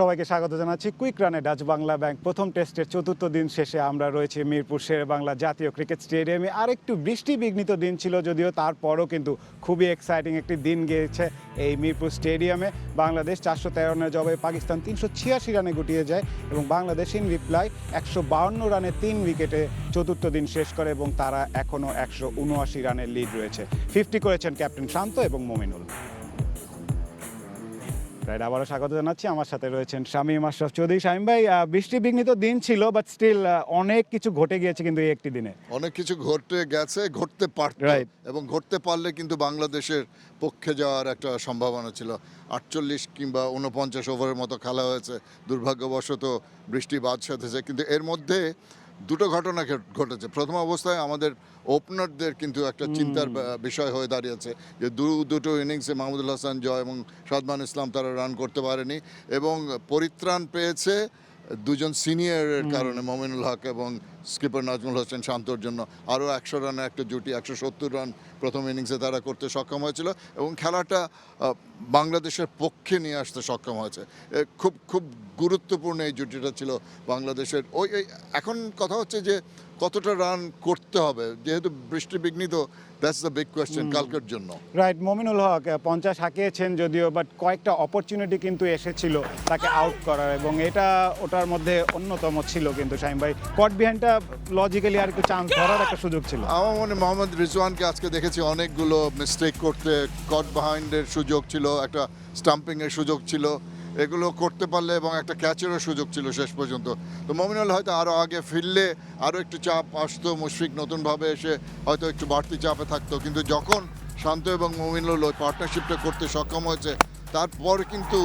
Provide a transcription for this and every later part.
সবাইকে স্বাগত জানাচ্ছি কুইক রানে ডাচ বাংলা ব্যাংক প্রথম টেস্টের চতুর্থ দিন শেষে আমরা রয়েছি মিরপুর শেরেবাংলা জাতীয় ক্রিকেট স্টেডিয়ামে। আর একটু বৃষ্টি বিঘ্নিত দিন ছিল, যদিও তারপরও কিন্তু খুবই এক্সাইটিং একটি দিন গিয়েছে এই মিরপুর স্টেডিয়ামে। বাংলাদেশ 413 রানের জবাবে পাকিস্তান 386 রানে গুটিয়ে যায় এবং বাংলাদেশ ইন রিপ্লাই 152 রানে 3 উইকেটে চতুর্থ দিন শেষ করে এবং তারা এখনও 179 রানের লিড রয়েছে। 50 করেছেন ক্যাপ্টেন শান্ত এবং মমিনুল। আবারও স্বাগত জানাচ্ছি, আমার সাথে রয়েছেন শামীম আশরাফ চৌধুরী। শামীম ভাই, বৃষ্টি বিঘ্নিত দিন ছিল, বাট স্টিল অনেক কিছু ঘটে গিয়েছে কিন্তু এই একটি দিনে। অনেক কিছু ঘটে গেছে, ঘটতে পারত এবং ঘটতে পারলে কিন্তু বাংলাদেশের পক্ষে যাওয়ার একটা সম্ভাবনা ছিল। 48 কিংবা 49 ওভারের মতো খেলা হয়েছে, দুর্ভাগ্যবশত বৃষ্টি বাদ সাধেছে। কিন্তু এর মধ্যে দুটো ঘটনা ঘটেছে। প্রথম অবস্থায় আমাদের ওপেনারদের কিন্তু একটা চিন্তার বিষয় হয়ে দাঁড়িয়েছে যে দুটো ইনিংসে মাহমুদুল হাসান জয় এবং সাদমান ইসলাম তারা রান করতে পারেনি এবং পরিত্রাণ পেয়েছে দুজন সিনিয়রের কারণে, মমিনুল হক এবং স্কিপার নাজমুল হোসেন শান্তর জন্য। আরও 100 রানের একটা জুটি, 170 রান প্রথম ইনিংসে তারা করতে সক্ষম হয়েছিল এবং খেলাটা বাংলাদেশের পক্ষে নিয়ে আসতে সক্ষম হয়েছে। খুব খুব গুরুত্বপূর্ণ এই জুটিটা ছিল বাংলাদেশের। এখন কথা হচ্ছে যে কতটা রান করতে হবে, যেহেতু বৃষ্টি বিঘ্নিত। দ্যাটস দ্য বিগ কোয়েশ্চেন কালকের জন্য। রাইট, মমিনুল হক 50 হাঁকিয়েছেন যদিও, বাট কয়েকটা অপরচুনিটি কিন্তু এসেছিল তাকে আউট করার এবং এটা ওটার মধ্যে অন্যতম ছিল। কিন্তু শামীম ভাই, কট বিহাইন্ডটা লজিক্যালি আর একটু চান্স ধরার একটা সুযোগ ছিল। আমার মনে মোহাম্মদ রিজওয়ানকে আজকে দেখেছি অনেকগুলো মিস্টেক করতে। কট বিহাইন্ডের সুযোগ ছিল, একটা স্টাম্পিংয়ের সুযোগ ছিল, এগুলো করতে পারলে এবং একটা ক্যাচেরও সুযোগ ছিল শেষ পর্যন্ত। তো মমিনুল হয়তো আরও আগে ফিরলে আরও একটু চাপ আসতো, মুশফিক নতুনভাবে এসে হয়তো একটু বাড়তি চাপে থাকতো। কিন্তু যখন শান্ত এবং মমিনুল ওই পার্টনারশিপটা করতে সক্ষম হয়েছে, তারপর কিন্তু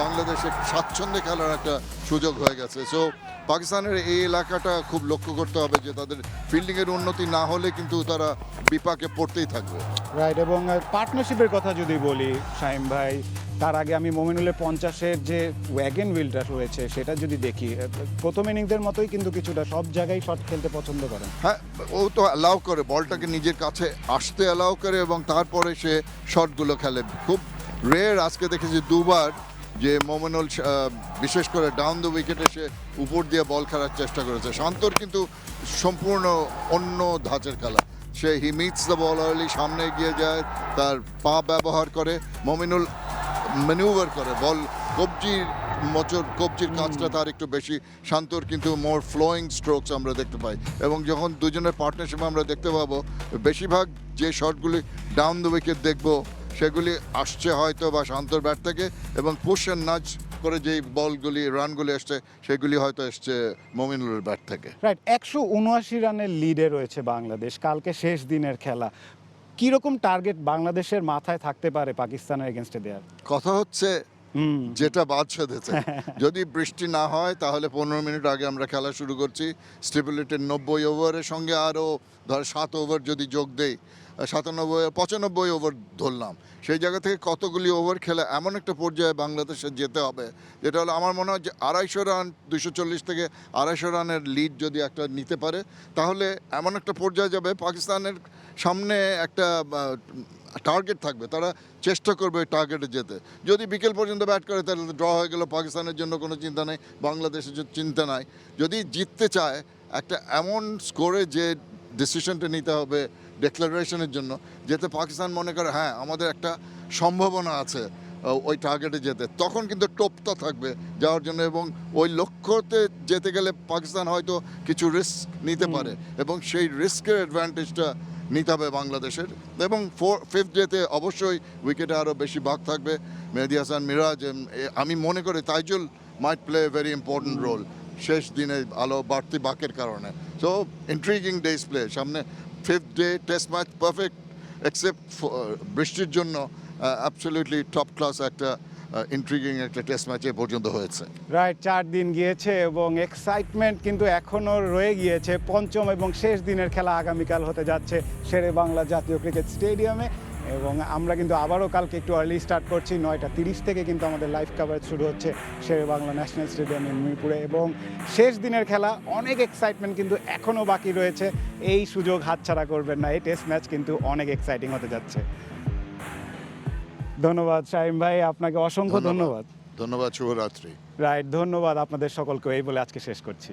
বাংলাদেশে স্বাচ্ছন্দ্যে খেলার একটা সুযোগ হয়ে গেছে। সো পাকিস্তানের এই এলাকাটা খুব লক্ষ্য করতে হবে যে তাদের ফিল্ডিংয়ের উন্নতি না হলে কিন্তু তারা বিপাকে পড়তেই থাকবে। রাইট, এবং পার্টনারশিপের কথা যদি বলি শামীম ভাই, তার আগে আমি মমিনুলের 50-এর যে ওয়াগন হুইলটা রয়েছে সেটা যদি দেখি, প্রথম ইনিংসের মতোই কিন্তু কিছুটা সব জায়গায় শট খেলতে পছন্দ করেন। হ্যাঁ, ও তো অ্যালাউ করে, বলটাকে নিজের কাছে আসতে অ্যালাউ করে এবং তারপরে সে শটগুলো খেলে। খুব রেয়ার আজকে দেখেছি দুবার যে মমিনুল বিশেষ করে ডাউন দ্য উইকেটে সে উপর দিয়ে বল খেলার চেষ্টা করেছে। শান্তর কিন্তু সম্পূর্ণ অন্য ধাঁচের খেলা। সে হি মিটস দ্য বল আর্লি, সামনে এগিয়ে যায়, তার পা ব্যবহার করে। মমিনুল ম্যানুভার করে, বল কবজির কাজটা তার একটু বেশি। শান্তর কিন্তু মোর ফ্লোয়িং স্ট্রোকস আমরা দেখতে পাই এবং যখন দুজনের পার্টনারশিপ আমরা দেখতে পাবো, বেশিরভাগ যে শটগুলি ডাউন দ্য উইকেট দেখবো সেগুলি আসছে হয়তো বা শান্তর ব্যাট থেকে এবং পুশ অ্যান্ড নাচ করে যেই বলগুলি রানগুলি আসছে সেগুলি হয়তো এসছে মমিনুলের ব্যাট থেকে। রাইট, 179 রানের লিডে রয়েছে বাংলাদেশ। কালকে শেষ দিনের খেলা, কিরকম টার্গেট বাংলাদেশের মাথায় থাকতে পারে পাকিস্তানের এগেনস্টে দেওয়ার? কথা হচ্ছে যেটা বাদ সাধেছে, যদি বৃষ্টি না হয় তাহলে 15 মিনিট আগে আমরা খেলা শুরু করছি। স্টিপুলেটেড 90 ওভারের সঙ্গে আরও ধর 7 ওভার যদি যোগ দেই, 95 ওভার ধরলাম। সেই জায়গা থেকে কতগুলি ওভার খেলে এমন একটা পর্যায়ে বাংলাদেশে যেতে হবে যেটা হলো, আমার মনে হয় যে 250 রান, 240 থেকে 250 রানের লিড যদি একটা নিতে পারে, তাহলে এমন একটা পর্যায়ে যাবে পাকিস্তানের সামনে একটা টার্গেট থাকবে। তারা চেষ্টা করবে ওই টার্গেটে যেতে। যদি বিকেল পর্যন্ত ব্যাট করে তাহলে ড্র হয়ে গেল, পাকিস্তানের জন্য কোনো চিন্তা নেই, বাংলাদেশের চিন্তা নাই। যদি জিততে চায় একটা এমন স্কোরে যে ডিসিশনটা নিতে হবে ডিক্লারেশনের জন্য, যেতে পাকিস্তান মনে করে হ্যাঁ আমাদের একটা সম্ভাবনা আছে ওই টার্গেটে যেতে, তখন কিন্তু টোপটা থাকবে যাওয়ার জন্য এবং ওই লক্ষ্যতে যেতে গেলে পাকিস্তান হয়তো কিছু রিস্ক নিতে পারে এবং সেই রিস্কের অ্যাডভান্টেজটা নিতে হবে বাংলাদেশের। এবং 5th ডেতে অবশ্যই উইকেটে আরও বেশি ভাগ থাকবে। মেহেদী হাসান মিরাজ, আমি মনে করি Taijul might play a very important role শেষ দিনে আলো বাড়তি বাকের কারণে। সো ইন্ট্রিগিং ডেজ প্লে সামনে। 5th day test match perfect except বৃষ্টির জন্য অ্যাবসলিউটলি টপ ক্লাস একটা ইন্ট্রিগিং একটা টেস্ট ম্যাচে পর্যন্ত হয়েছে। রাইট, 4 দিন গিয়েছে এবং এক্সাইটমেন্ট কিন্তু এখনও রয়ে গিয়েছে। পঞ্চম এবং শেষ দিনের খেলা আগামীকাল হতে যাচ্ছে শেরেবাংলা জাতীয় ক্রিকেট স্টেডিয়ামে এবং আমরা কিন্তু আবারও কালকে একটু আর্লি স্টার্ট করছি। 9:30 থেকে কিন্তু আমাদের লাইভ কভারেজ শুরু হচ্ছে শেরেবাংলা ন্যাশনাল স্টেডিয়ামে মিরপুরে এবং শেষ দিনের খেলা। অনেক এক্সাইটমেন্ট কিন্তু এখনও বাকি রয়েছে, এই সুযোগ হাতছাড়া করবেন না। এই টেস্ট ম্যাচ কিন্তু অনেক এক্সাইটিং হতে যাচ্ছে। ধন্যবাদ শামীম ভাই, আপনাকে অসংখ্য ধন্যবাদ। ধন্যবাদ, শুভরাত্রি। রাইট, ধন্যবাদ আপনাদের সকলকে, এই বলে আজকে শেষ করছি।